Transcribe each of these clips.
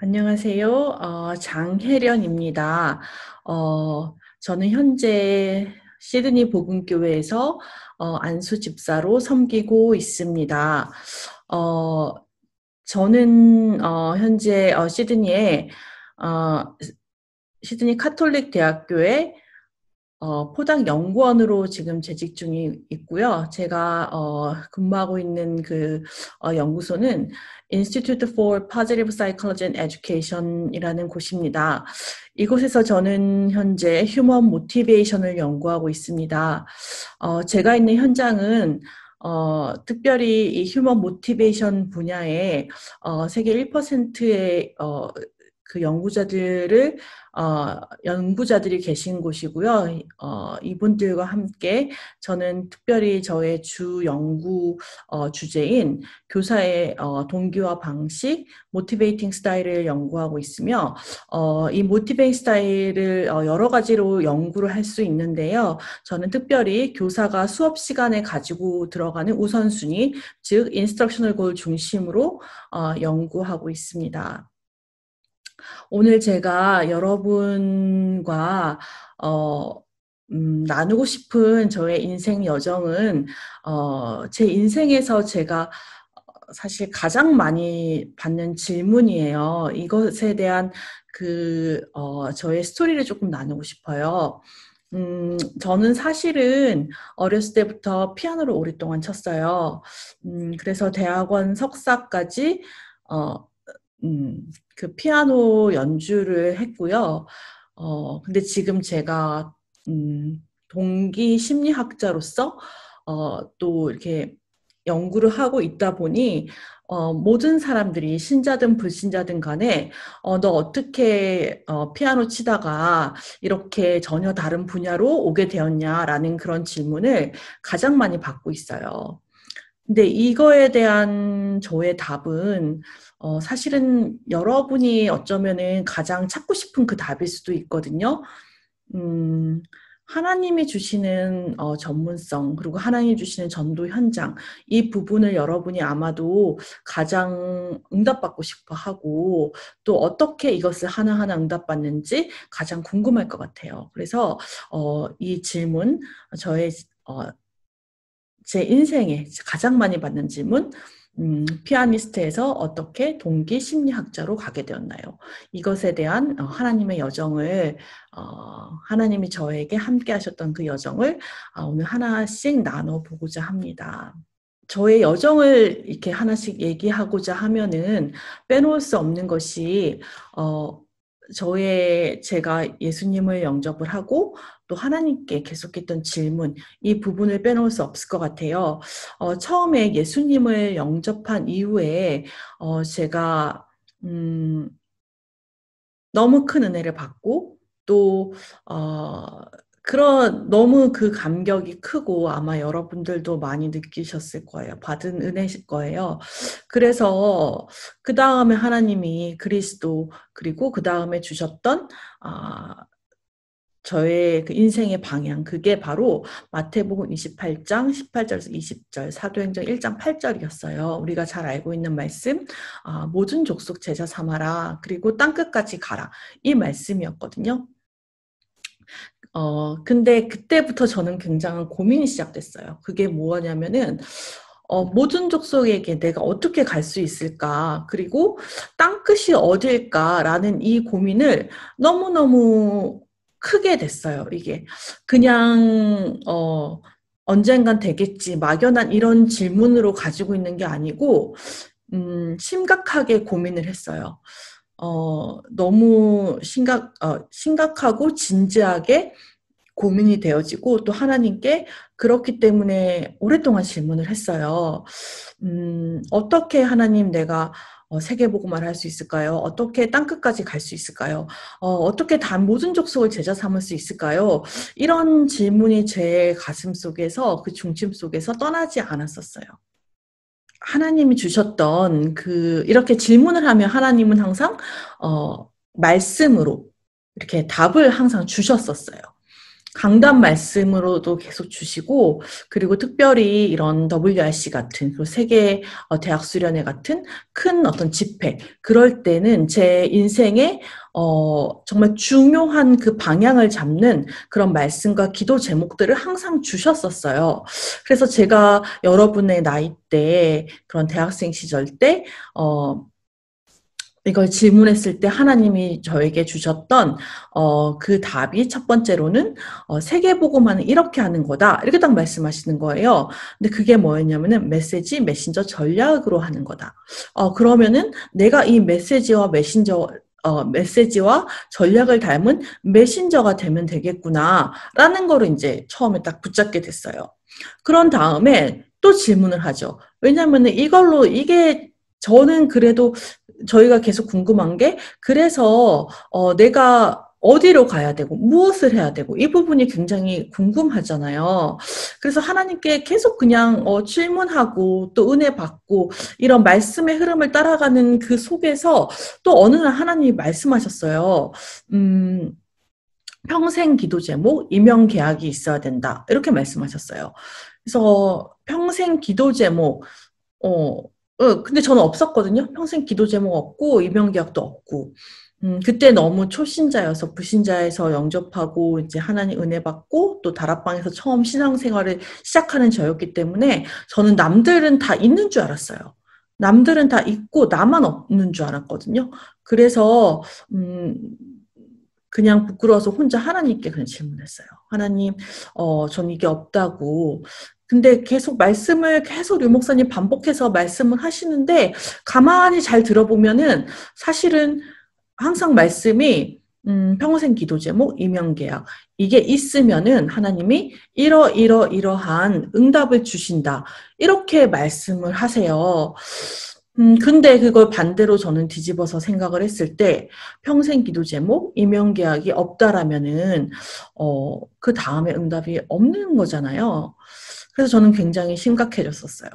안녕하세요. 장혜련입니다. 저는 현재 시드니 복음교회에서 안수 집사로 섬기고 있습니다. 어, 저는 현재 어, 시드니 카톨릭 대학교에 포닥 연구원으로 지금 재직 중에 있고요. 제가 근무하고 있는 그 연구소는 Institute for Positive Psychology and Education이라는 곳입니다. 이곳에서 저는 현재 휴먼 모티베이션을 연구하고 있습니다. 제가 있는 현장은 특별히 이 휴먼 모티베이션 분야에 세계 1%의 그 연구자들이 계신 곳이고요. 이분들과 함께 저는 특별히 저의 주 연구 주제인 교사의 동기화 방식, 모티베이팅 스타일을 연구하고 있으며, 이 모티베이팅 스타일을 여러 가지로 연구를 할 수 있는데요. 저는 특별히 교사가 수업 시간에 가지고 들어가는 우선순위, 즉 인스트럭셔널 골 중심으로 연구하고 있습니다. 오늘 제가 여러분과 나누고 싶은 저의 인생 여정은 제 인생에서 제가 사실 가장 많이 받는 질문이에요. 이것에 대한 저의 스토리를 조금 나누고 싶어요. 저는 사실은 어렸을 때부터 피아노를 오랫동안 쳤어요. 그래서 대학원 석사까지 어, 그 피아노 연주를 했고요. 근데 지금 제가, 동기 심리학자로서, 또 이렇게 연구를 하고 있다 보니, 모든 사람들이 신자든 불신자든 간에, 너 어떻게, 피아노 치다가 이렇게 전혀 다른 분야로 오게 되었냐라는 그런 질문을 가장 많이 받고 있어요. 근데 이거에 대한 저의 답은 사실은 여러분이 어쩌면은 가장 찾고 싶은 그 답일 수도 있거든요. 음, 하나님이 주시는 전문성, 그리고 하나님이 주시는 전도 현장, 이 부분을 여러분이 아마도 가장 응답받고 싶어 하고, 또 어떻게 이것을 하나하나 응답받는지 가장 궁금할 것 같아요. 그래서 이 질문, 저의 어, 제 인생에 가장 많이 받는 질문, 피아니스트에서 어떻게 동기 심리학자로 가게 되었나요? 이것에 대한 하나님의 여정을, 하나님이 저에게 함께 하셨던 그 여정을 오늘 하나씩 나눠보고자 합니다. 저의 여정을 이렇게 하나씩 얘기하고자 하면은 빼놓을 수 없는 것이, 어, 제가 예수님을 영접을 하고 또 하나님께 계속했던 질문, 이 부분을 빼놓을 수 없을 것 같아요. 처음에 예수님을 영접한 이후에, 제가, 음, 너무 큰 은혜를 받고 또 너무 그 감격이 크고 아마 여러분들도 많이 느끼셨을 거예요. 받은 은혜실 거예요. 그래서 그 다음에 하나님이 그리스도 그리고 그 다음에 주셨던 아, 저의 그 인생의 방향, 그게 바로 마태복음 28장 18절에서 20절, 사도행전 1장 8절이었어요. 우리가 잘 알고 있는 말씀, 모든 족속 제자 삼아라, 그리고 땅끝까지 가라. 이 말씀이었거든요. 근데 그때부터 저는 굉장한 고민이 시작됐어요. 그게 뭐냐면은, 모든 족속에게 내가 어떻게 갈 수 있을까? 그리고 땅끝이 어딜까라는 이 고민을 너무너무 크게 됐어요. 이게 그냥 언젠간 되겠지 막연한 이런 질문으로 가지고 있는 게 아니고 심각하게 고민을 했어요. 너무 심각하고 진지하게 고민이 되어지고 또 하나님께 그렇기 때문에 오랫동안 질문을 했어요. 어떻게 하나님 내가 세계복음화를 할 수 있을까요? 어떻게 땅끝까지 갈 수 있을까요? 어떻게 모든 족속을 제자 삼을 수 있을까요? 이런 질문이 제 가슴 속에서 그 중심 속에서 떠나지 않았었어요. 하나님이 주셨던 이렇게 질문을 하면 하나님은 항상 말씀으로 이렇게 답을 항상 주셨었어요. 강단 말씀으로도 계속 주시고, 그리고 특별히 이런 WRC 같은, 그 세계 대학 수련회 같은 큰 어떤 집회, 그럴 때는 제 인생에 정말 중요한 그 방향을 잡는 그런 말씀과 기도 제목들을 항상 주셨었어요. 그래서 제가 여러분의 나이 때, 그런 대학생 시절 때, 이걸 질문했을 때 하나님이 저에게 주셨던 그 답이 첫 번째로는 세계복음화는 이렇게 하는 거다. 이렇게 딱 말씀하시는 거예요. 근데 그게 뭐였냐면은 메시지, 메신저 전략으로 하는 거다. 그러면은 내가 이 메시지와 전략을 닮은 메신저가 되면 되겠구나라는 거를 이제 처음에 딱 붙잡게 됐어요. 그런 다음에 또 질문을 하죠. 왜냐면은 이게 저는 그래도 저희가 계속 궁금한 게 그래서 내가 어디로 가야 되고 무엇을 해야 되고 이 부분이 굉장히 궁금하잖아요. 그래서 하나님께 계속 그냥 질문하고 또 은혜 받고 이런 말씀의 흐름을 따라가는 그 속에서 또 어느 날 하나님이 말씀하셨어요. 평생 기도 제목, 임용 계약이 있어야 된다. 이렇게 말씀하셨어요. 그래서 평생 기도 제목, 어, 근데 저는 없었거든요. 평생 기도 제목 없고, 임용계약도 없고. 그때 너무 초신자여서 불신자에서 영접하고, 이제 하나님 은혜 받고, 또 다락방에서 처음 신앙생활을 시작하는 저였기 때문에, 저는 남들은 다 있는 줄 알았어요. 남들은 다 있고, 나만 없는 줄 알았거든요. 그래서, 음, 그냥 부끄러워서 혼자 하나님께 그냥 질문했어요. 하나님, 전 이게 없다고. 근데 계속 류 목사님 반복해서 말씀을 하시는데, 가만히 잘 들어보면은 사실은 항상 말씀이, 평생 기도 제목, 임명계약. 이게 있으면은 하나님이 이러한 응답을 주신다. 이렇게 말씀을 하세요. 근데 그걸 반대로 저는 뒤집어서 생각을 했을 때, 평생 기도 제목, 임용계약이 없다라면은, 그 다음에 응답이 없는 거잖아요. 그래서 저는 굉장히 심각해졌었어요.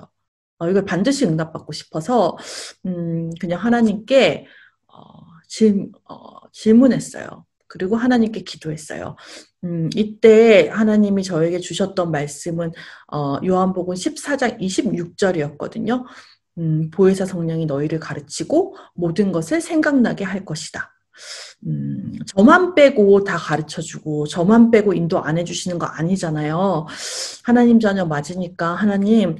이걸 반드시 응답받고 싶어서, 그냥 하나님께, 어, 질문했어요. 그리고 하나님께 기도했어요. 이때 하나님이 저에게 주셨던 말씀은, 요한복음 14장 26절이었거든요. 보혜사 성령이 너희를 가르치고 모든 것을 생각나게 할 것이다. 저만 빼고 다 가르쳐주고 저만 빼고 인도 안 해주시는 거 아니잖아요. 하나님 자녀 맞으니까 하나님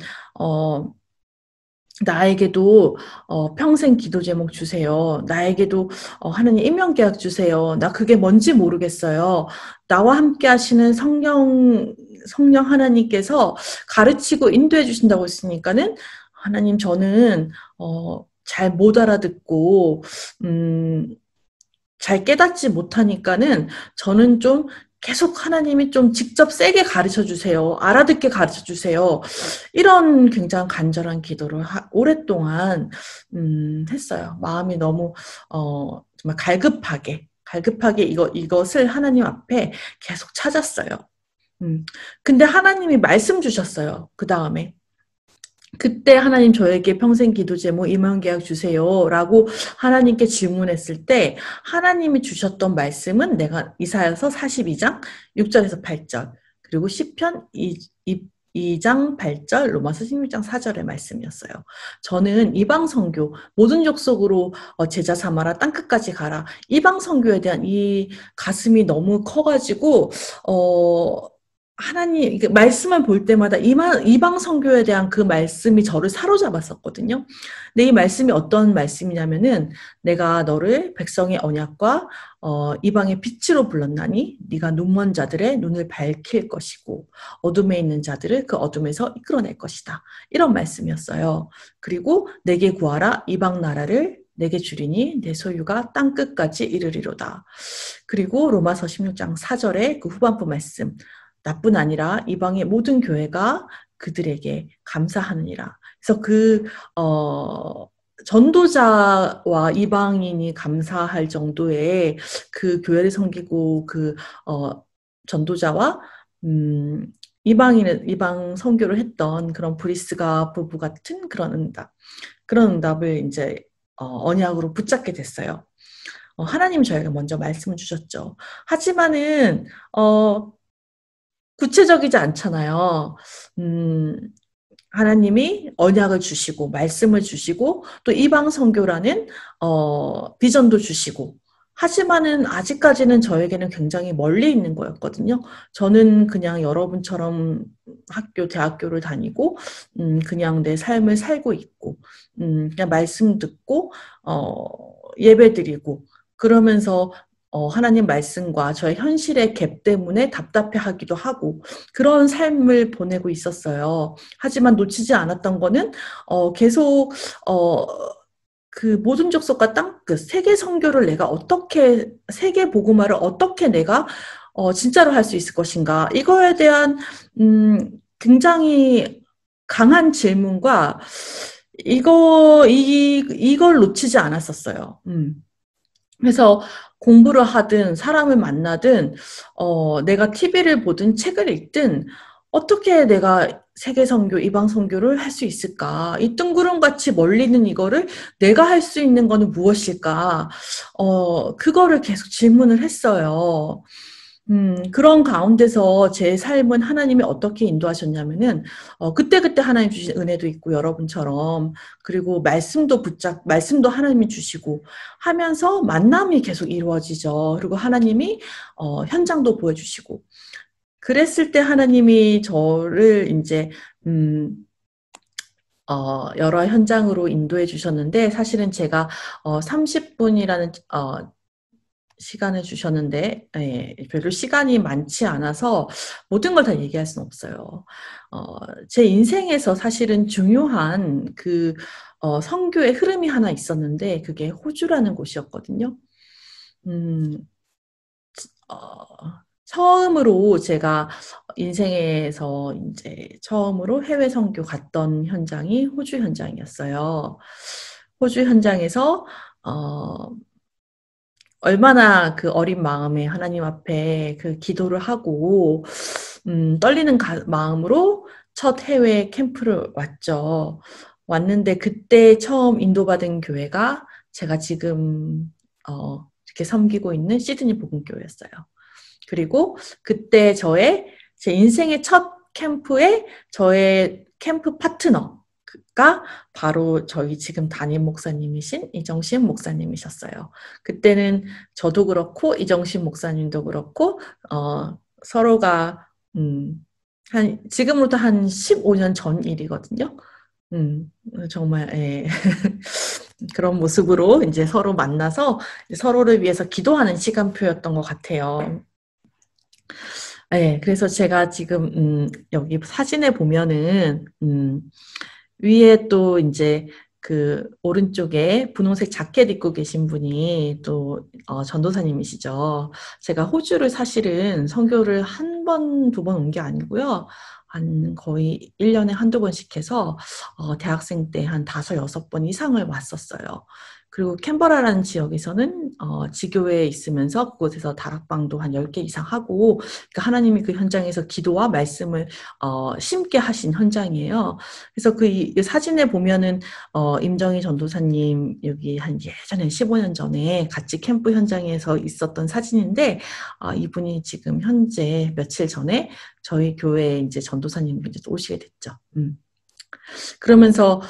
나에게도 평생 기도 제목 주세요. 나에게도 하나님 임명계약 주세요. 나 그게 뭔지 모르겠어요. 나와 함께 하시는 성령 하나님께서 가르치고 인도해 주신다고 했으니까는 하나님 저는 잘 못 알아듣고 잘 깨닫지 못하니까는 저는 좀 계속 하나님이 좀 직접 세게 가르쳐 주세요. 알아듣게 가르쳐 주세요. 이런 굉장히 간절한 기도를 오랫동안 했어요. 마음이 너무 정말 갈급하게 이것을 하나님 앞에 계속 찾았어요. 근데 하나님이 말씀 주셨어요. 그 다음에. 그때 하나님 저에게 평생 기도 제목 임원계약 주세요라고 하나님께 질문했을 때 하나님이 주셨던 말씀은 내가 이사야서 42장 6절에서 8절 그리고 시편 2장 8절 로마서 16장 4절의 말씀이었어요. 저는 이방 선교 모든 족속으로 제자 삼아라 땅끝까지 가라 이방 선교에 대한 이 가슴이 너무 커가지고 하나님, 이게 말씀을 볼 때마다 이방 선교에 대한 그 말씀이 저를 사로잡았었거든요. 근데 이 말씀이 어떤 말씀이냐면은 내가 너를 백성의 언약과 이방의 빛으로 불렀나니 네가 눈먼 자들의 눈을 밝힐 것이고 어둠에 있는 자들을 그 어둠에서 이끌어낼 것이다. 이런 말씀이었어요. 그리고 내게 구하라 이방 나라를 내게 주리니 내 소유가 땅 끝까지 이르리로다. 그리고 로마서 16장 4절의 그 후반부 말씀 나뿐 아니라 이방의 모든 교회가 그들에게 감사하느니라. 그래서 전도자와 이방인이 감사할 정도의 그 교회를 섬기고 전도자와 이방 선교를 했던 그런 브리스가 부부 같은 그런 응답을 이제 언약으로 붙잡게 됐어요. 하나님 저에게 먼저 말씀을 주셨죠. 하지만은 구체적이지 않잖아요. 음, 하나님이 언약을 주시고 말씀을 주시고 또 이방 선교라는 비전도 주시고 하지만은 아직까지는 저에게는 굉장히 멀리 있는 거였거든요. 저는 그냥 여러분처럼 학교, 대학교를 다니고 그냥 내 삶을 살고 있고 그냥 말씀 듣고 예배 드리고 그러면서 하나님 말씀과 저의 현실의 갭 때문에 답답해하기도 하고 그런 삶을 보내고 있었어요. 하지만 놓치지 않았던 거는 계속 어, 그 모든 족속과 땅끝 세계 선교를 내가 어떻게 세계 복음화를 어떻게 내가 진짜로 할 수 있을 것인가 이거에 대한 굉장히 강한 질문과 이걸 놓치지 않았었어요. 그래서 공부를 하든 사람을 만나든 내가 TV를 보든 책을 읽든 어떻게 내가 세계 선교, 이방 선교를 할 수 있을까? 이 뜬구름같이 멀리는 이거를 내가 할 수 있는 거는 무엇일까? 그거를 계속 질문을 했어요. 그런 가운데서 제 삶은 하나님이 어떻게 인도하셨냐면은, 그때그때 하나님 주신 은혜도 있고, 여러분처럼. 그리고 말씀도 하나님이 주시고 하면서 만남이 계속 이루어지죠. 그리고 하나님이, 현장도 보여주시고. 그랬을 때 하나님이 저를 이제, 음, 여러 현장으로 인도해 주셨는데, 사실은 제가, 30분이라는, 시간을 주셨는데 별로 시간이 많지 않아서 모든 걸 다 얘기할 수는 없어요. 제 인생에서 사실은 중요한 그 선교의 흐름이 하나 있었는데 그게 호주라는 곳이었거든요. 음, 처음으로 제가 인생에서 이제 처음으로 해외 선교 갔던 현장이 호주 현장이었어요. 호주 현장에서 어, 얼마나 그 어린 마음에 하나님 앞에 그 기도를 하고, 떨리는 마음으로 첫 해외 캠프를 왔죠. 왔는데 그때 처음 인도받은 교회가 제가 지금, 이렇게 섬기고 있는 시드니 복음교회였어요. 그리고 그때 제 인생의 첫 캠프에 저의 캠프 파트너가 바로 저희 지금 담임 목사님이신 이정신 목사님이셨어요. 그때는 저도 그렇고 이정신 목사님도 그렇고 서로가 지금으로부터 한 15년 전 일이거든요. 정말 예. 그런 모습으로 이제 서로 만나서 서로를 위해서 기도하는 시간표였던 것 같아요. 네, 그래서 제가 지금 여기 사진에 보면은 위에 또 이제 그 오른쪽에 분홍색 자켓 입고 계신 분이 또 전도사님이시죠. 제가 호주를 사실은 선교를 한 번, 두 번 온 게 아니고요. 한 거의 1년에 한두 번씩 해서 대학생 때 한 5, 6번 이상을 왔었어요. 그리고 캔버라라는 지역에서는 지교회에 있으면서 그곳에서 다락방도 한 10개 이상 하고 그러니까 하나님이 그 현장에서 기도와 말씀을 심게 하신 현장이에요. 그래서 이 사진에 보면은 임정희 전도사님 여기 한 예전에 15년 전에 같이 캠프 현장에서 있었던 사진인데 이분이 지금 현재 며칠 전에 저희 교회에 이제 전도사님으로 이제 오시게 됐죠. 그러면서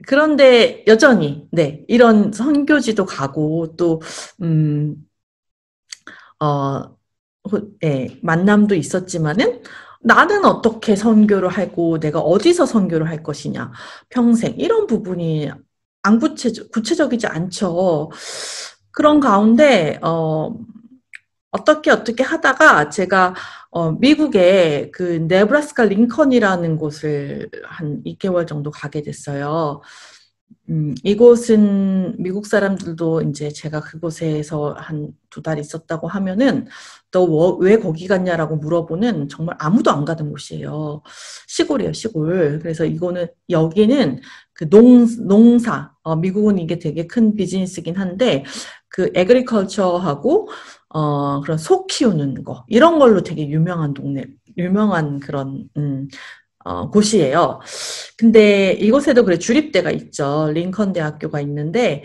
그런데 여전히 네 이런 선교지도 가고 또 네, 만남도 있었지만은 나는 어떻게 선교를 하고 내가 어디서 선교를 할 것이냐 평생 이런 부분이 안 구체적이지 않죠. 그런 가운데 어떻게 하다가 제가 미국의 그 네브라스카 링컨이라는 곳을 한 2개월 정도 가게 됐어요. 이곳은 미국 사람들도 이제 제가 그곳에서 한 2달 있었다고 하면은 너 왜 거기 갔냐라고 물어보는 정말 아무도 안 가던 곳이에요. 시골이에요, 시골. 그래서 여기는 그 농사, 미국은 이게 되게 큰 비즈니스긴 한데 그 에그리컬처하고 그런 소 키우는 거 이런 걸로 되게 유명한 그런 곳이에요. 근데 이곳에도 그래 주립대가 있죠. 링컨 대학교가 있는데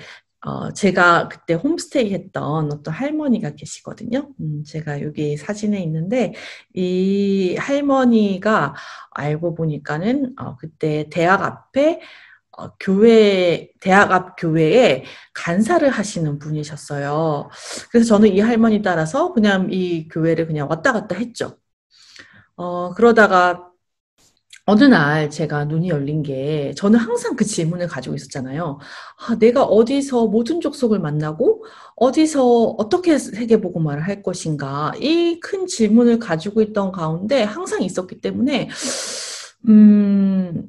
제가 그때 홈스테이 했던 어떤 할머니가 계시거든요. 제가 여기 사진에 있는데, 이 할머니가 알고 보니까는, 그때 대학 앞에, 대학 앞 교회에 간사를 하시는 분이셨어요. 그래서 저는 이 할머니 따라서 그냥 이 교회를 그냥 왔다 갔다 했죠. 그러다가 어느 날 제가 눈이 열린 게 저는 항상 그 질문을 가지고 있었잖아요. 내가 어디서 모든 족속을 만나고 어디서 어떻게 세계복음화를 할 것인가 이 큰 질문을 가지고 있던 가운데 항상 있었기 때문에 음,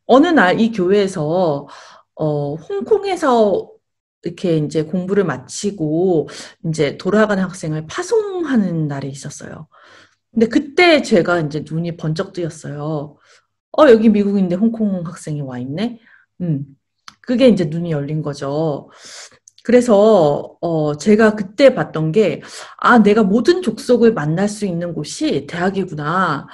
어느 날 이 교회에서 홍콩에서 이렇게 이제 공부를 마치고 이제 돌아가는 학생을 파송하는 날이 있었어요. 근데 그때 제가 이제 눈이 번쩍 뜨였어요. 여기 미국인데 홍콩 학생이 와 있네? 음. 그게 이제 눈이 열린 거죠. 그래서, 제가 그때 봤던 게, 내가 모든 족속을 만날 수 있는 곳이 대학이구나.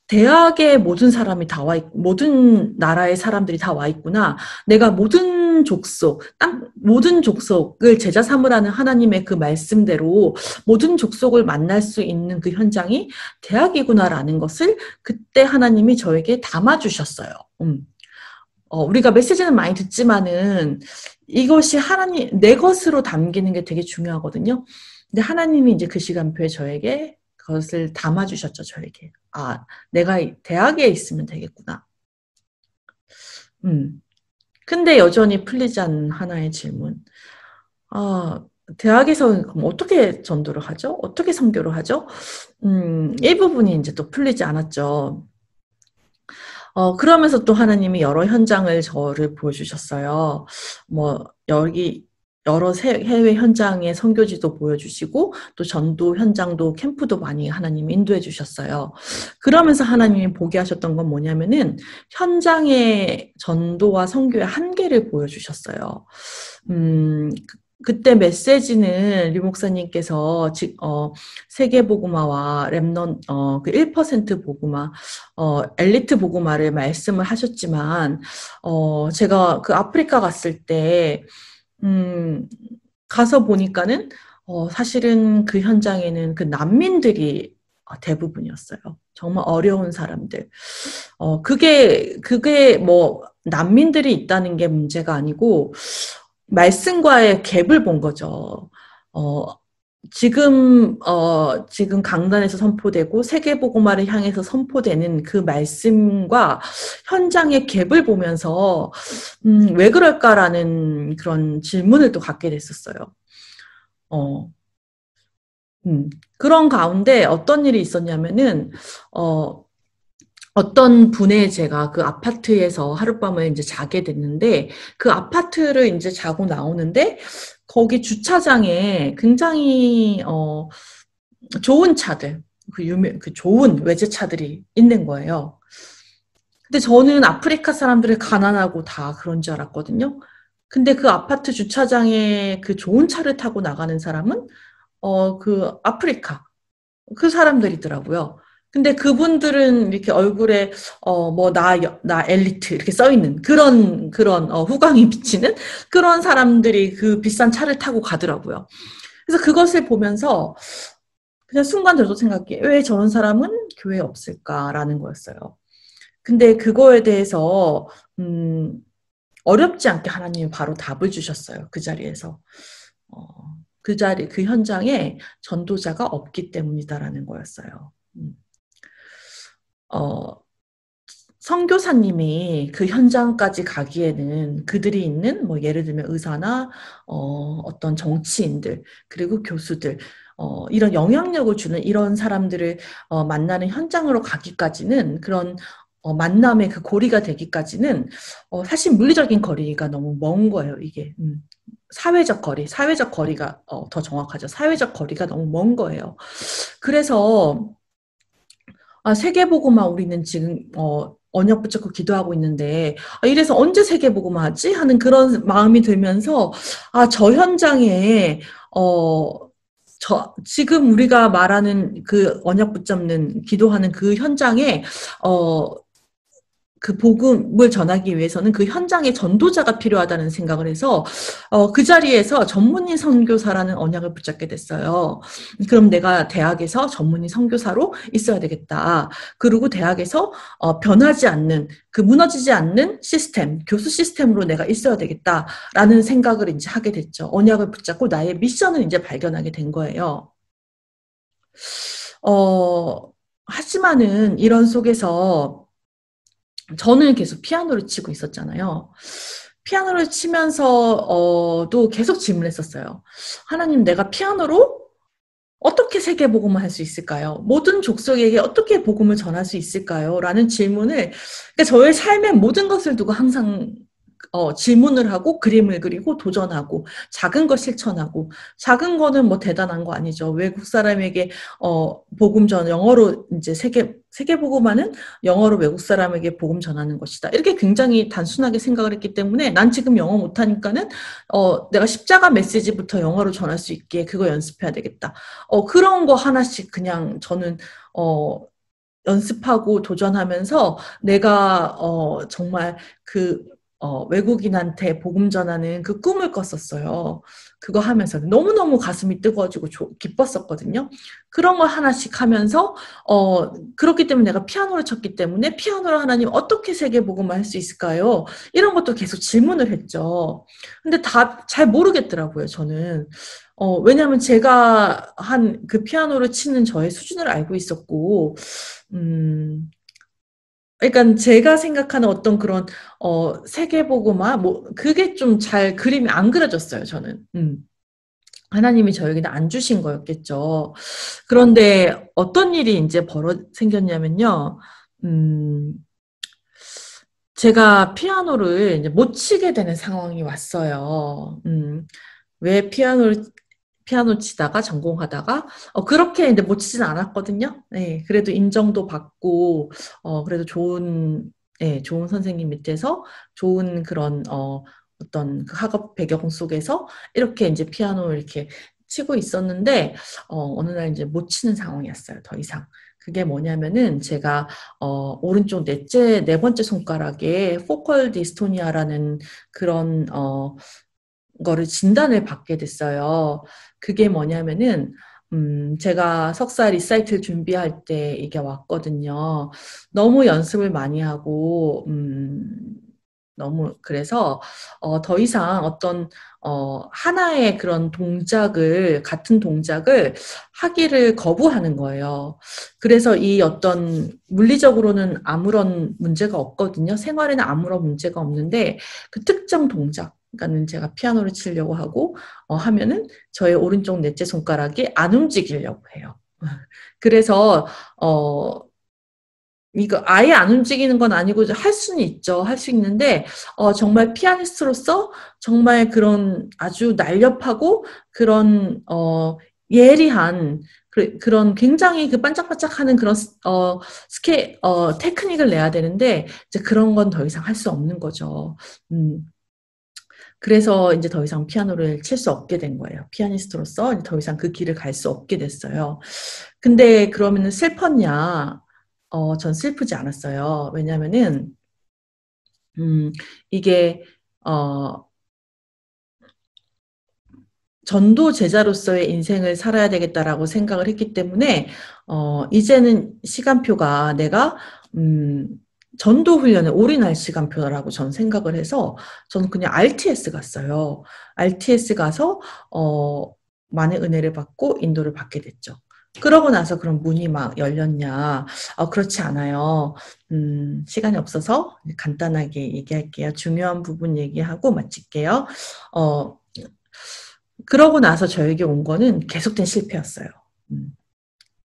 대학에 모든 사람이 다 와 있, 모든 나라의 사람들이 다 와 있구나. 내가 모든 족속, 모든 족속을 제자 삼으라는 하나님의 그 말씀대로 모든 족속을 만날 수 있는 그 현장이 대학이구나라는 것을 그때 하나님이 저에게 담아주셨어요. 우리가 메시지는 많이 듣지만은 이것이 내 것으로 담기는 게 되게 중요하거든요. 근데 하나님이 이제 그 시간표에 저에게 그것을 담아주셨죠, 저에게. 내가 대학에 있으면 되겠구나. 근데 여전히 풀리지 않는 하나의 질문. 대학에서 그럼 어떻게 전도를 하죠? 어떻게 선교를 하죠? 이 부분이 이제 또 풀리지 않았죠. 그러면서 또 하나님이 여러 현장을 저를 보여주셨어요. 여기 여러 해외 현장의 선교지도 보여주시고 또 전도 현장도 캠프도 많이 하나님이 인도해 주셨어요. 그러면서 하나님이 보게 하셨던 건 뭐냐면은 현장의 전도와 선교의 한계를 보여주셨어요. 그때 메시지는 류 목사님께서 세계복음화와 렘넌 그 1% 복음화 엘리트 복음화를 말씀을 하셨지만 제가 그 아프리카 갔을 때 가서 보니까는 사실은 그 현장에는 그 난민들이 대부분이었어요. 정말 어려운 사람들. 그게 뭐 난민들이 있다는 게 문제가 아니고 말씀과의 갭을 본 거죠. 지금 강단에서 선포되고 세계복음화를 향해서 선포되는 그 말씀과 현장의 갭을 보면서 왜 그럴까라는 그런 질문을 또 갖게 됐었어요. 어, 그런 가운데 어떤 일이 있었냐면은 어떤 분의 제가 그 아파트에서 하룻밤을 이제 자게 됐는데 그 아파트를 이제 자고 나오는데 거기 주차장에 굉장히 좋은 차들 그 좋은 외제차들이 있는 거예요. 근데 저는 아프리카 사람들이 가난하고 다 그런 줄 알았거든요. 근데 그 아파트 주차장에 그 좋은 차를 타고 나가는 사람은 그 아프리카 그 사람들이더라고요. 근데 그분들은 이렇게 얼굴에 나 엘리트 이렇게 써 있는 그런 후광이 비치는 그런 사람들이 그 비싼 차를 타고 가더라고요. 그래서 그것을 보면서 그냥 순간 저도 생각해 왜 저런 사람은 교회에 없을까라는 거였어요. 근데 그거에 대해서 어렵지 않게 하나님이 바로 답을 주셨어요. 그 자리에서. 그 현장에 전도자가 없기 때문이다라는 거였어요. 어, 선교사님이 그 현장까지 가기에는 그들이 있는 뭐 예를 들면 의사나 어떤 정치인들 그리고 교수들 이런 영향력을 주는 이런 사람들을 만나는 현장으로 가기까지는 그런 만남의 그 고리가 되기까지는 사실 물리적인 거리가 너무 먼 거예요, 이게. 사회적 거리가 더 정확하죠. 사회적 거리가 너무 먼 거예요. 그래서 세계복음화 우리는 지금 언약 붙잡고 기도하고 있는데 이래서 언제 세계복음화 하지? 하는 그런 마음이 들면서 저 현장에 지금 우리가 말하는 그 언약 붙잡는 기도하는 그 현장에 그 복음을 전하기 위해서는 그 현장에 전도자가 필요하다는 생각을 해서 그 자리에서 전문의 선교사라는 언약을 붙잡게 됐어요. 그럼 내가 대학에서 전문의 선교사로 있어야 되겠다. 그리고 대학에서 변하지 않는 그 무너지지 않는 시스템, 교수 시스템으로 내가 있어야 되겠다라는 생각을 이제 하게 됐죠. 언약을 붙잡고 나의 미션을 이제 발견하게 된 거예요. 하지만은 이런 속에서 저는 계속 피아노를 치고 있었잖아요. 피아노를 치면서도 계속 질문했었어요. 하나님, 내가 피아노로 어떻게 세계복음을 할 수 있을까요? 모든 족속에게 어떻게 복음을 전할 수 있을까요? 라는 질문을, 그러니까 저의 삶의 모든 것을 두고 항상 질문을 하고 그림을 그리고 도전하고 작은 거 실천하고 작은 거는 뭐 대단한 거 아니죠. 외국 사람에게 복음 전 영어로 이제 세계 복음화는 영어로 외국 사람에게 복음 전하는 것이다. 이렇게 굉장히 단순하게 생각을 했기 때문에 난 지금 영어 못하니까는 내가 십자가 메시지부터 영어로 전할 수 있게 그거 연습해야 되겠다. 그런 거 하나씩 그냥 저는 연습하고 도전하면서 내가 정말 그 외국인한테 복음 전하는 그 꿈을 꿨었어요. 그거 하면서 너무너무 가슴이 뜨거워지고 기뻤었거든요. 그런 걸 하나씩 하면서 그렇기 때문에 내가 피아노를 쳤기 때문에 피아노를 하나님 어떻게 세계 복음을 할 수 있을까요? 이런 것도 계속 질문을 했죠. 근데 다 잘 모르겠더라고요, 저는. 왜냐하면 제가 한 그 피아노를 치는 저의 수준을 알고 있었고, 그러니까 제가 생각하는 어떤 그런 세계보고마 뭐 그게 좀 잘 그림이 안 그려졌어요, 저는. 하나님이 저에게는 안 주신 거였겠죠. 그런데 어떤 일이 이제 생겼냐면요. 음, 제가 피아노를 이제 못 치게 되는 상황이 왔어요. 왜 피아노 치다가 전공하다가 그렇게 이제 못 치진 않았거든요. 네, 그래도 인정도 받고 그래도 좋은 선생님 밑에서 좋은 그런 어떤 그 학업 배경 속에서 이렇게 이제 피아노를 이렇게 치고 있었는데 어느 날 이제 못 치는 상황이었어요. 더 이상. 그게 뭐냐면은 제가 오른쪽 네 번째 손가락에 포컬 디스토니아라는 그런 거를 진단을 받게 됐어요. 그게 뭐냐면은, 제가 석사 리사이틀 준비할 때 이게 왔거든요. 너무 연습을 많이 하고, 그래서, 더 이상 하나의 그런 같은 동작을 하기를 거부하는 거예요. 그래서 이 물리적으로는 아무런 문제가 없거든요. 생활에는 아무런 문제가 없는데, 그 특정 동작, 그러니까는 제가 피아노를 치려고 하면은 저의 오른쪽 넷째 손가락이 안 움직이려고 해요. 그래서 이거 아예 안 움직이는 건 아니고 할 수는 있죠. 할 수 있는데 정말 피아니스트로서 정말 그런 아주 날렵하고 그런 예리한 그런 굉장히 그 반짝반짝하는 그런 테크닉을 내야 되는데 이제 그런 건 더 이상 할 수 없는 거죠. 음. 그래서 이제 더 이상 피아노를 칠 수 없게 된 거예요. 피아니스트로서 이제 더 이상 그 길을 갈 수 없게 됐어요. 근데 그러면은 슬펐냐? 전 슬프지 않았어요. 왜냐면은, 이게, 어, 전도 제자로서의 인생을 살아야 되겠다라고 생각을 했기 때문에, 이제는 시간표가 내가, 전도 훈련에 올인할 시간표라고 전 생각을 해서, 저는 그냥 RTS 갔어요. RTS 가서, 많은 은혜를 받고 인도를 받게 됐죠. 그러고 나서 그런 문이 막 열렸냐. 그렇지 않아요. 시간이 없어서 간단하게 얘기할게요. 중요한 부분 얘기하고 마칠게요. 어, 그러고 나서 저에게 온 거는 계속된 실패였어요. 음,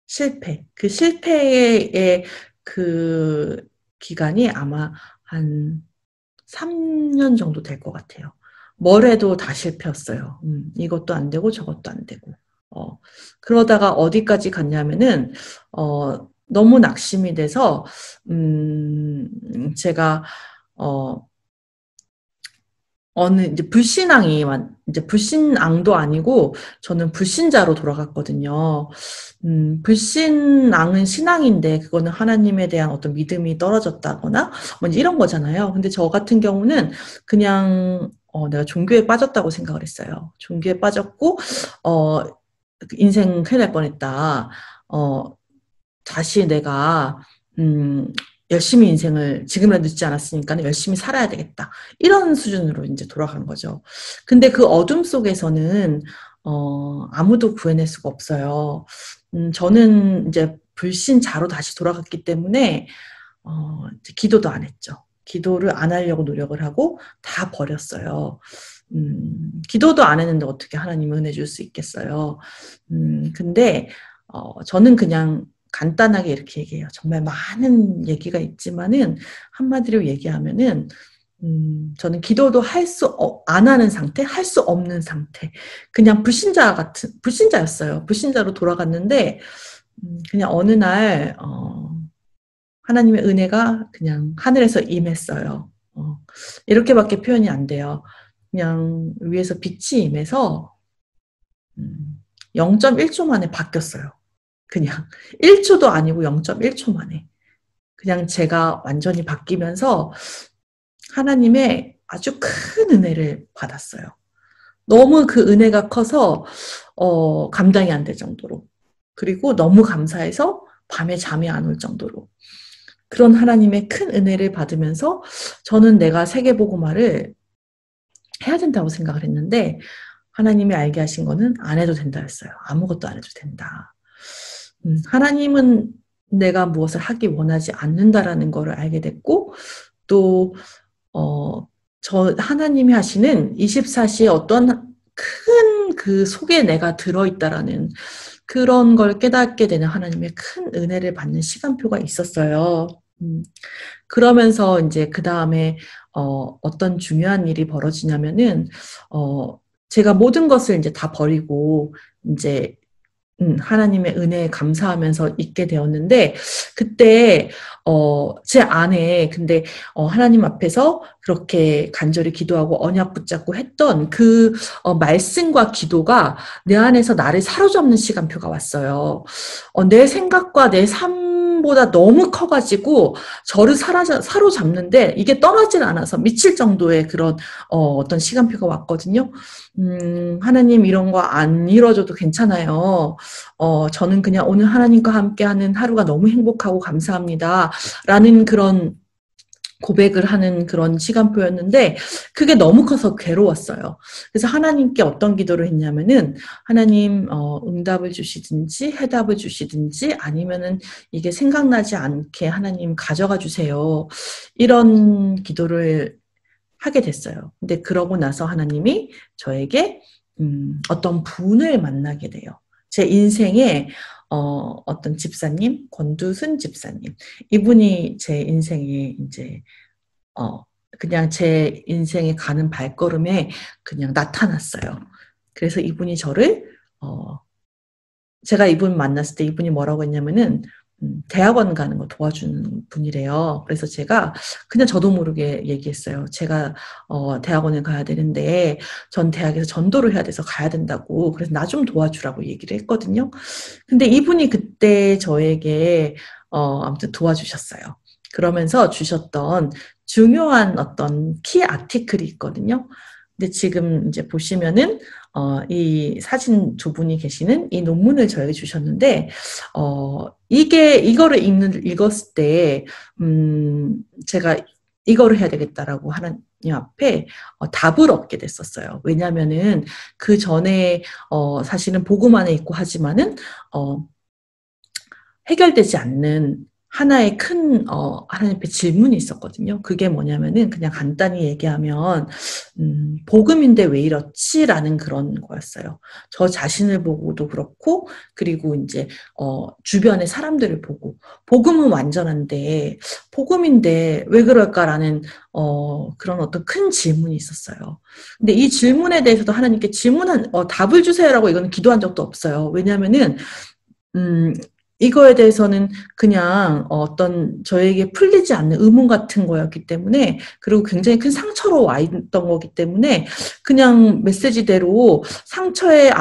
실패. 그 실패의 그 기간이 아마 한 3년 정도 될 것 같아요. 뭘 해도 다 실패였어요. 이것도 안 되고 저것도 안 되고. 어, 그러다가 어디까지 갔냐면은, 너무 낙심이 돼서, 제가, 어, 어느 이제 불신앙이 이제 불신앙도 아니고 저는 불신자로 돌아갔거든요. 불신앙은 신앙인데 그거는 하나님에 대한 어떤 믿음이 떨어졌다거나 뭐 이제 이런 거잖아요. 근데 저 같은 경우는 그냥 내가 종교에 빠졌다고 생각을 했어요. 종교에 빠졌고 어 인생 큰일 날 뻔했다. 어 다시 내가 음, 열심히 인생을 지금은 늦지 않았으니까 열심히 살아야 되겠다. 이런 수준으로 이제 돌아간 거죠. 근데 그 어둠 속에서는 아무도 구해낼 수가 없어요. 저는 이제 불신자로 다시 돌아갔기 때문에 이제 기도도 안 했죠. 기도를 안 하려고 노력을 하고 다 버렸어요. 기도도 안 했는데 어떻게 하나님 은혜 줄 수 있겠어요. 근데 저는 그냥 간단하게 이렇게 얘기해요. 정말 많은 얘기가 있지만은 한마디로 얘기하면은 저는 기도도 안 하는 상태, 할 수 없는 상태. 그냥 불신자였어요. 불신자로 돌아갔는데, 그냥 어느 날, 하나님의 은혜가 그냥 하늘에서 임했어요. 이렇게밖에 표현이 안 돼요. 그냥 위에서 빛이 임해서, 0.1초 만에 바뀌었어요. 그냥 1초도 아니고 0.1초 만에. 그냥 제가 완전히 바뀌면서 하나님의 아주 큰 은혜를 받았어요. 너무 그 은혜가 커서 감당이 안 될 정도로. 그리고 너무 감사해서 밤에 잠이 안 올 정도로. 그런 하나님의 큰 은혜를 받으면서 저는 내가 세계복음화를 해야 된다고 생각을 했는데 하나님이 알게 하신 거는 안 해도 된다 했어요. 아무것도 안 해도 된다. 하나님은 내가 무엇을 하기 원하지 않는다라는 것을 알게 됐고 또 하나님이 하시는 24시에 어떤 큰 그 속에 내가 들어있다라는 그런 걸 깨닫게 되는 하나님의 큰 은혜를 받는 시간표가 있었어요. 그러면서 이제 그 다음에 어떤 중요한 일이 벌어지냐면은 제가 모든 것을 이제 다 버리고 이제 하나님의 은혜에 감사하면서 있게 되었는데, 그때, 제 안에, 근데, 하나님 앞에서 그렇게 간절히 기도하고 언약 붙잡고 했던 그, 말씀과 기도가 내 안에서 나를 사로잡는 시간표가 왔어요. 내 생각과 내 삶보다 너무 커가지고, 저를 사로잡는데, 이게 떠나질 않아서 미칠 정도의 그런, 어떤 시간표가 왔거든요. 하나님 이런 거 안 이뤄줘도 괜찮아요. 저는 그냥 오늘 하나님과 함께하는 하루가 너무 행복하고 감사합니다. 라는 그런 고백을 하는 그런 시간표였는데 그게 너무 커서 괴로웠어요. 그래서 하나님께 어떤 기도를 했냐면은 하나님 응답을 주시든지 해답을 주시든지 아니면은 이게 생각나지 않게 하나님 가져가 주세요. 이런 기도를 하게 됐어요. 근데 그러고 나서 하나님이 저에게 어떤 분을 만나게 돼요. 제 인생에 어떤 집사님, 권두순 집사님, 이분이 제 인생에 이제 그냥 제 인생에 가는 발걸음에 그냥 나타났어요. 그래서 이분이 저를 제가 이분 만났을 때 이분이 뭐라고 했냐면은 대학원 가는 거 도와주는 분이래요. 그래서 제가 그냥 저도 모르게 얘기했어요. 제가 대학원에 가야 되는데 전 대학에서 전도를 해야 돼서 가야 된다고. 그래서 나 좀 도와주라고 얘기를 했거든요. 근데 이분이 그때 저에게 아무튼 도와주셨어요. 그러면서 주셨던 중요한 어떤 키 아티클이 있거든요. 근데 지금 이제 보시면은 이 사진 두 분이 계시는 이 논문을 저에게 주셨는데, 이거를 읽었을 때, 제가 이거를 해야 되겠다라고 하나님 앞에 답을 얻게 됐었어요. 왜냐면은 그 전에, 사실은 복음 안에 있고 하지만은, 해결되지 않는 하나의 큰 하나님 앞에 질문이 있었거든요. 그게 뭐냐면은 그냥 간단히 얘기하면 복음인데 왜 이렇지라는 그런 거였어요. 저 자신을 보고도 그렇고 그리고 이제 주변의 사람들을 보고 복음은 완전한데 복음인데 왜 그럴까라는 그런 어떤 큰 질문이 있었어요. 근데 이 질문에 대해서도 하나님께 답을 주세요라고 이거는 기도한 적도 없어요. 왜냐하면은 이거에 대해서는 그냥 어떤 저에게 풀리지 않는 의문 같은 거였기 때문에, 그리고 굉장히 큰 상처로 와 있던 거기 때문에 그냥 메시지대로 상처에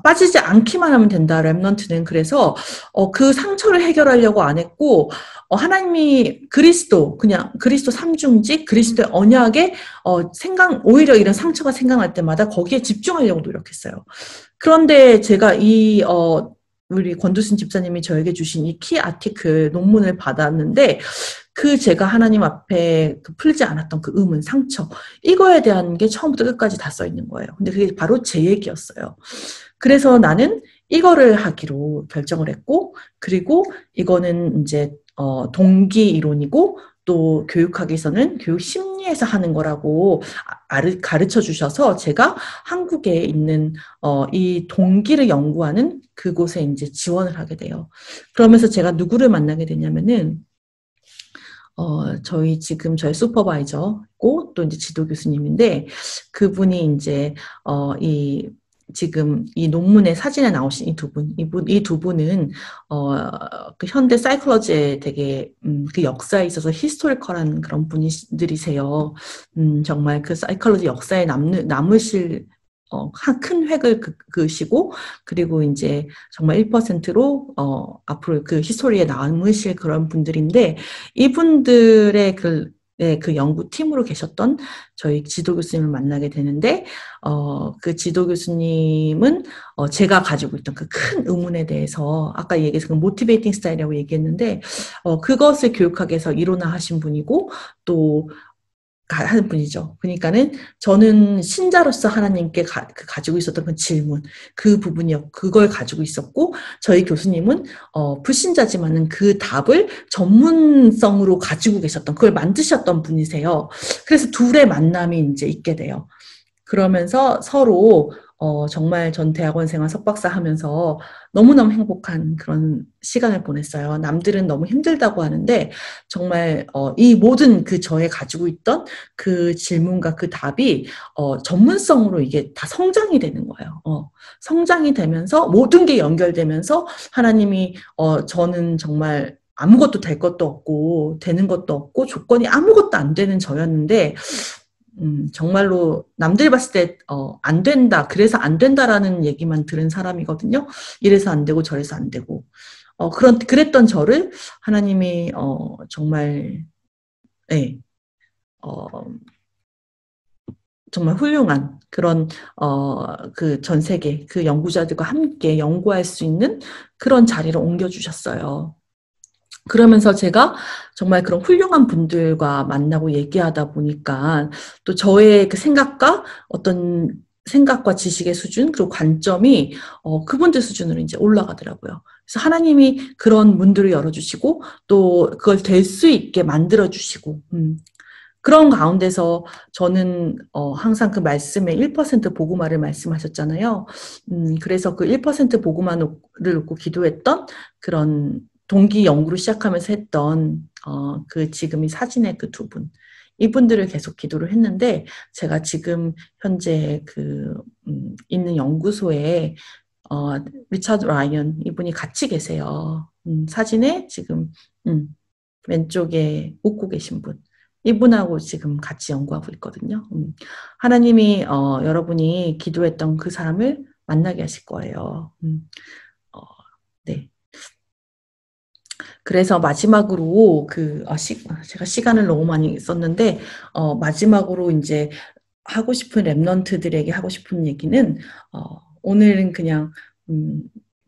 빠지지 않기만 하면 된다, 렘넌트는. 그래서 그 상처를 해결하려고 안 했고, 하나님이 그냥 그리스도 삼중직, 그리스도의 언약에 오히려 이런 상처가 생각날 때마다 거기에 집중하려고 노력했어요. 그런데 제가 우리 권두순 집사님이 저에게 주신 이 키 아티클 논문을 받았는데, 제가 하나님 앞에 풀지 않았던 그 의문, 상처, 이거에 대한 게 처음부터 끝까지 다 써 있는 거예요. 근데 그게 바로 제 얘기였어요. 그래서 나는 이거를 하기로 결정을 했고, 그리고 이거는 이제 동기 이론이고, 또 교육학에서는 교육 심리에서 하는 거라고 가르쳐 주셔서, 제가 한국에 있는 이 동기를 연구하는 그곳에 이제 지원을 하게 돼요. 그러면서 제가 누구를 만나게 되냐면은 저희 슈퍼바이저고 또 이제 지도 교수님인데, 그분이 이제 지금 이 논문의 사진에 나오신 이 두 분은 그 현대 사이콜로지에 되게 그 역사에 있어서 히스토리컬한 그런 분들이세요. 정말 그 사이콜로지 역사에 남으실 큰 획을 그으시고, 그리고 이제 정말 1%로 앞으로 그 히스토리에 남으실 그런 분들인데, 이분들의 그 연구팀으로 계셨던 저희 지도 교수님을 만나게 되는데, 그 지도 교수님은 제가 가지고 있던 그 큰 의문에 대해서, 아까 얘기해서 그 모티베이팅 스타일이라고 얘기했는데, 그것을 교육학에서 이론화하신 분이고, 또 하는 분이죠. 그러니까는 저는 신자로서 하나님께 가지고 있었던 그 질문, 그 부분이요, 그걸 가지고 있었고, 저희 교수님은 불신자지만은 그 답을 전문성으로 가지고 계셨던, 그걸 만드셨던 분이세요. 그래서 둘의 만남이 이제 있게 돼요. 그러면서 서로 정말 전 대학원 생활 석박사 하면서 너무너무 행복한 그런 시간을 보냈어요. 남들은 너무 힘들다고 하는데, 정말 이 모든 저의 가지고 있던 그 질문과 그 답이 전문성으로 이게 다 성장이 되는 거예요. 성장이 되면서 모든 게 연결되면서 하나님이 저는 정말 아무것도 될 것도 없고 되는 것도 없고 조건이 아무것도 안 되는 저였는데, 정말로 남들이 봤을 때 안 된다, 그래서 안 된다라는 얘기만 들은 사람이거든요. 이래서 안 되고 저래서 안 되고 그랬던 저를 하나님이 정말, 네, 어, 정말 훌륭한 그런 그 전 세계 그 연구자들과 함께 연구할 수 있는 그런 자리로 옮겨주셨어요. 그러면서 제가 정말 그런 훌륭한 분들과 만나고 얘기하다 보니까, 또 저의 그 생각과 지식의 수준, 그리고 관점이 그분들 수준으로 이제 올라가더라고요. 그래서 하나님이 그런 문들을 열어주시고, 또 그걸 될 수 있게 만들어주시고, 그런 가운데서 저는 항상 그 말씀에 1% 복음화를 말씀하셨잖아요. 그래서 그 1% 복음화를 놓고 기도했던 그런 동기 연구를 시작하면서 했던 그 지금 이 사진의 그 두 분, 이분들을 계속 기도를 했는데, 제가 지금 현재 있는 연구소에 리차드 라이언 이분이 같이 계세요. 사진에 지금 왼쪽에 웃고 계신 분, 이분하고 지금 같이 연구하고 있거든요. 하나님이 여러분이 기도했던 그 사람을 만나게 하실 거예요. 네. 그래서 마지막으로 제가 시간을 너무 많이 썼는데, 마지막으로 이제 하고 싶은 랩런트들에게 하고 싶은 얘기는, 오늘은 그냥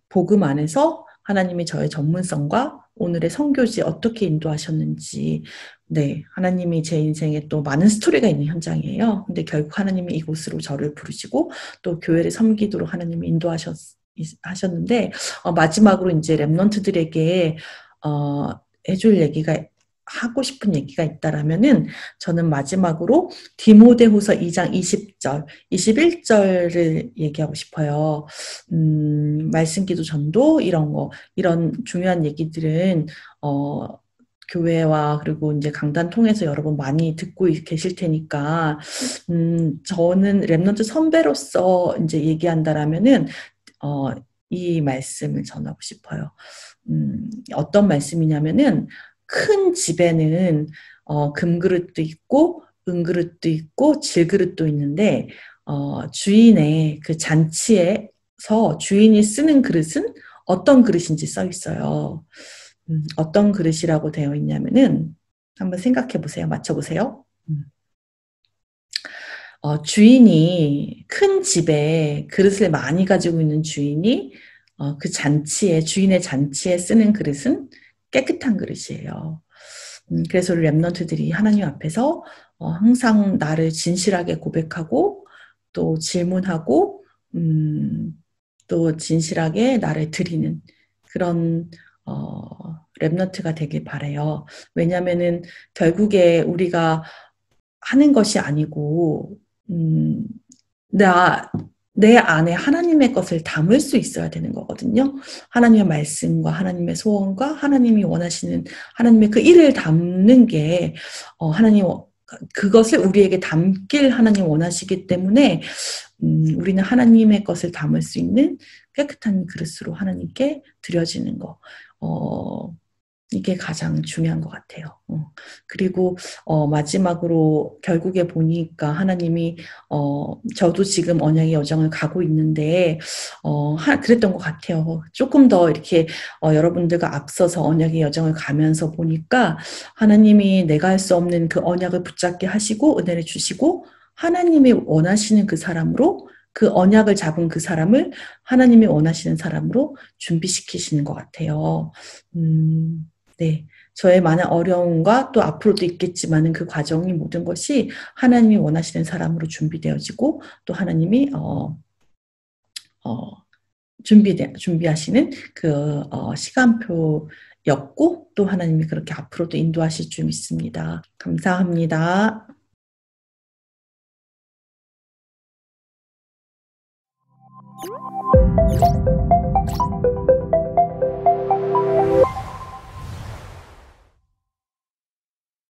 복음 안에서 하나님이 저의 전문성과 오늘의 선교지 어떻게 인도하셨는지, 네, 하나님이 제 인생에 또 많은 스토리가 있는 현장이에요. 근데 결국 하나님이 이곳으로 저를 부르시고 또 교회를 섬기도록 하나님이 인도하셨는데, 마지막으로 이제 랩런트들에게 해줄 얘기가, 하고 싶은 얘기가 있다라면은, 저는 마지막으로 디모데후서 2장 20절, 21절을 얘기하고 싶어요. 말씀기도 전도 이런 중요한 얘기들은 교회와 그리고 이제 강단 통해서 여러분 많이 듣고 계실 테니까, 저는 랩넌트 선배로서 이제 얘기한다라면은 이 말씀을 전하고 싶어요. 어떤 말씀이냐면은 큰 집에는 금그릇도 있고 은그릇도 있고 질그릇도 있는데 주인의 그 잔치에서 주인이 쓰는 그릇은 어떤 그릇인지 써 있어요. 어떤 그릇이라고 되어 있냐면은 한번 생각해 보세요. 맞춰 보세요. 주인이 큰 집에 그릇을 많이 가지고 있는 주인이 그 주인의 잔치에 쓰는 그릇은 깨끗한 그릇이에요. 그래서 우리 랩런트들이 하나님 앞에서 항상 나를 진실하게 고백하고 또 질문하고 또 진실하게 나를 드리는 그런 랩런트가 되길 바라요. 왜냐하면은 결국에 우리가 하는 것이 아니고 음, 내 안에 하나님의 것을 담을 수 있어야 되는 거거든요. 하나님의 말씀과 하나님의 소원과 하나님이 원하시는 하나님의 그 일을 담는 게 하나님 그것을 우리에게 담길 하나님 원하시기 때문에 우리는 하나님의 것을 담을 수 있는 깨끗한 그릇으로 하나님께 드려지는 거. 이게 가장 중요한 것 같아요. 그리고 마지막으로 결국에 보니까 하나님이 저도 지금 언약의 여정을 가고 있는데 그랬던 것 같아요. 조금 더 이렇게 여러분들과 앞서서 언약의 여정을 가면서 보니까 하나님이 내가 할 수 없는 그 언약을 붙잡게 하시고 은혜를 주시고 하나님이 원하시는 그 사람으로 그 언약을 잡은 그 사람을 하나님이 원하시는 사람으로 준비시키시는 것 같아요. 네. 저의 많은 어려움과 또 앞으로도 있겠지만은 그 과정이 모든 것이 하나님이 원하시는 사람으로 준비되어지고 또 하나님이 준비하시는 그 시간표였고 또 하나님이 그렇게 앞으로도 인도하실 줄 믿습니다. 감사합니다.